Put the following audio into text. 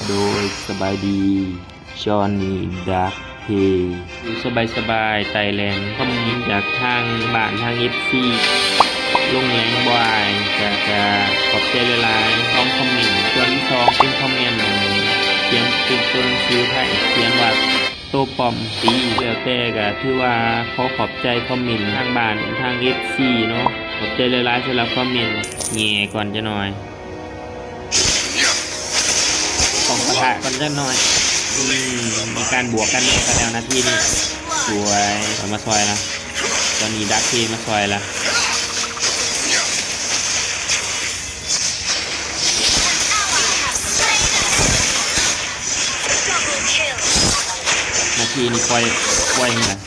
โดยสบายดีจอห์นนี่ดักเพสบายไตแลนด์คอมเมนต์จากทางบ้านทาง FC ลงแรงบ่ายจะขอบใจหลายๆของคอมเมนต์ส่วนที่2เป็นคอมเมนต์เขียนเป็นตัวหนังสือไทยเขียนว่าโตปอมตีแล้วแต่ก็ถือว่าขอบใจคอมเมนต์ทางบ้านทาง FC เนาะขอบใจหลายๆสำหรับคอมเมนต์แง่ก่อนจะหน่อยของประทะก่อนจะหน่อยมีการบวกกันแล้วนาทีนี้สวยมาซอยละตอนนี้ดักเคมาซอยละนาทีนี้ปล่อยนี่ล่ะ